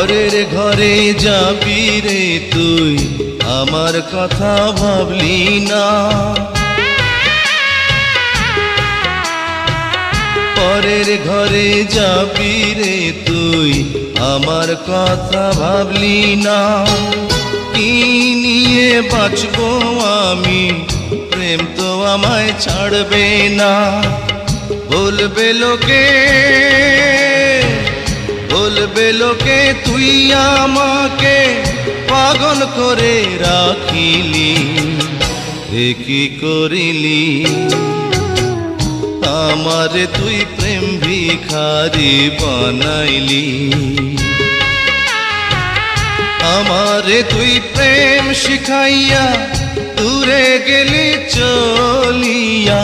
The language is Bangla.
পরের ঘরে যাবি রে তুই, আমার কথা ভাবলি না। পরের ঘরে যাবি রে তুই, আমার কথা ভাবলি না। কি নিয়ে বাঁচবো আমি, প্রেম তো আমায় ছাড়বে না। বলবে লোকে, বলবে লোকে তুই আমাকে পাগল করে রাখিলি। এ কি করিলি, আমারে তুই প্রেম ভিখারি বানাইলি। আমারে তুই প্রেম শিখাইয়া দূরে গেলি চলিয়া।